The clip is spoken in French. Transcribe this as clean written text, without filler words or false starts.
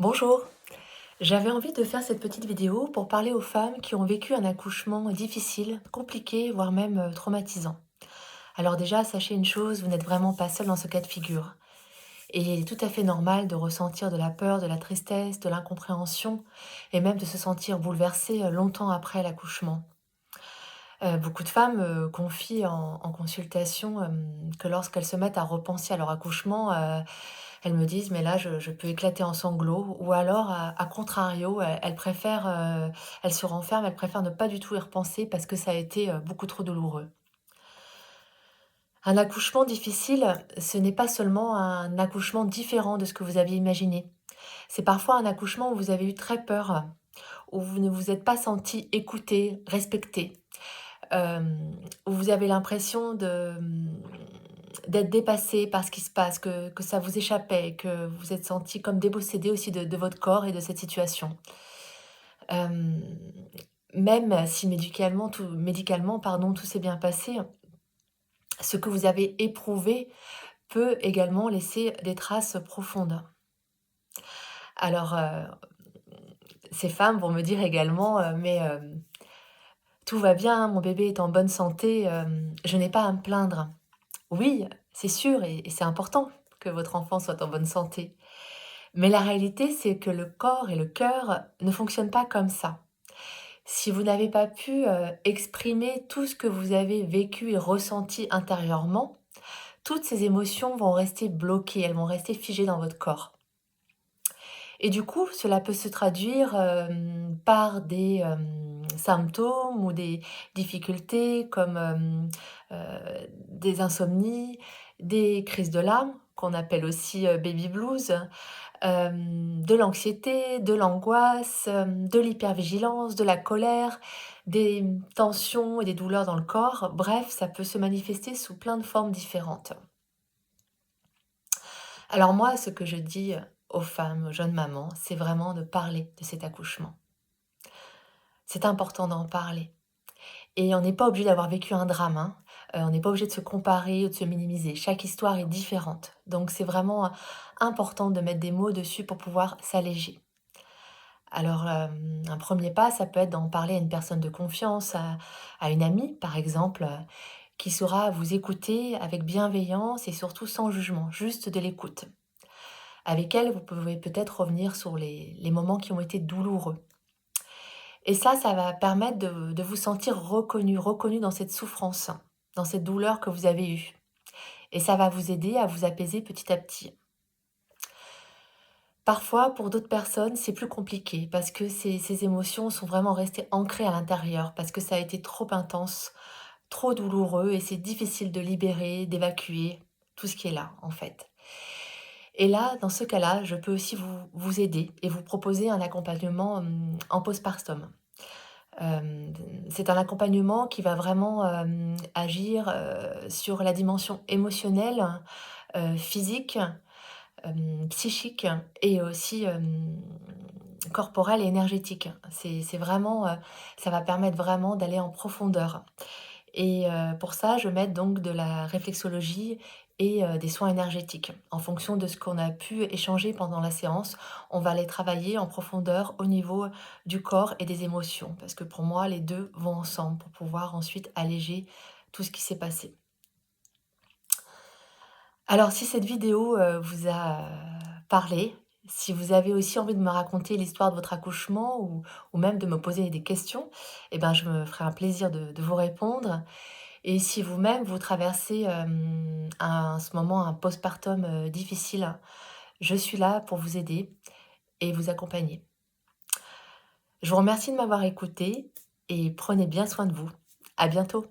Bonjour, j'avais envie de faire cette petite vidéo pour parler aux femmes qui ont vécu un accouchement difficile, compliqué, voire même traumatisant. Alors déjà, sachez une chose, vous n'êtes vraiment pas seule dans ce cas de figure. Et il est tout à fait normal de ressentir de la peur, de la tristesse, de l'incompréhension et même de se sentir bouleversée longtemps après l'accouchement. Beaucoup de femmes confient en consultation que lorsqu'elles se mettent à repenser à leur accouchement, elles me disent: «Mais là, je peux éclater en sanglots» ou alors à contrario, elles préfèrent, elles se renferment, elles préfèrent ne pas du tout y repenser parce que ça a été, beaucoup trop douloureux. Un accouchement difficile, ce n'est pas seulement un accouchement différent de ce que vous aviez imaginé. C'est parfois un accouchement où vous avez eu très peur, où vous ne vous êtes pas senti écouté, respecté. Où vous avez l'impression d'être dépassé par ce qui se passe, que ça vous échappait, que vous vous êtes senti comme dépossédé aussi de votre corps et de cette situation. Hem, Même si médicalement pardon, tout s'est bien passé, ce que vous avez éprouvé peut également laisser des traces profondes. Alors, ces femmes vont me dire également, «Mais, tout va bien, mon bébé est en bonne santé, je n'ai pas à me plaindre». Oui, c'est sûr et c'est important que votre enfant soit en bonne santé. Mais la réalité, c'est que le corps et le cœur ne fonctionnent pas comme ça. Si vous n'avez pas pu, exprimer tout ce que vous avez vécu et ressenti intérieurement, toutes ces émotions vont rester bloquées, elles vont rester figées dans votre corps. Et du coup, cela peut se traduire, par des, symptômes ou des difficultés comme, des insomnies, des crises de larmes, qu'on appelle aussi, baby blues, de l'anxiété, de l'angoisse, de l'hypervigilance, de la colère, des tensions et des douleurs dans le corps. Bref, ça peut se manifester sous plein de formes différentes. Alors moi, ce que je dis, aux femmes, aux jeunes mamans, c'est vraiment de parler de cet accouchement. C'est important d'en parler et on n'est pas obligé d'avoir vécu un drame, hein. On n'est pas obligé de se comparer ou de se minimiser. Chaque histoire est différente. Donc c'est vraiment, important de mettre des mots dessus pour pouvoir s'alléger. Alors, un 1 pas, ça peut être d'en parler à une personne de confiance, à une amie, par exemple, qui saura vous écouter avec bienveillance et surtout sans jugement, juste de l'écoute. Avec elle, vous pouvez peut-être revenir sur les moments qui ont été douloureux. Et ça va permettre de vous sentir reconnu dans cette souffrance, dans cette douleur que vous avez eue. Et ça va vous aider à vous apaiser petit à petit. Parfois, pour d'autres personnes, c'est plus compliqué parce que ces émotions sont vraiment restées ancrées à l'intérieur, parce que ça a été trop intense, trop douloureux et c'est difficile de libérer, d'évacuer tout ce qui est là, en fait. Et là, dans ce cas-là, je peux aussi vous aider et vous proposer un accompagnement en postpartum. Hem, c'est un accompagnement qui va vraiment agir sur la dimension émotionnelle, physique, psychique et aussi, corporelle et énergétique. C'est vraiment, ça va permettre vraiment d'aller en profondeur et pour ça, je vais mettre donc de la réflexologie et des soins énergétiques. En fonction de ce qu'on a pu échanger pendant la séance, on va aller travailler en profondeur au niveau du corps et des émotions parce que pour moi, les 2 vont ensemble pour pouvoir ensuite alléger tout ce qui s'est passé. Alors si cette vidéo, vous a parlé, si vous avez aussi envie de me raconter l'histoire de votre accouchement ou même de me poser des questions, eh ben, je me ferai un plaisir de vous répondre et si vous-même vous traversez, ce moment, un postpartum, difficile, je suis là pour vous aider et vous accompagner. Je vous remercie de m'avoir écoutée et prenez bien soin de vous. À bientôt.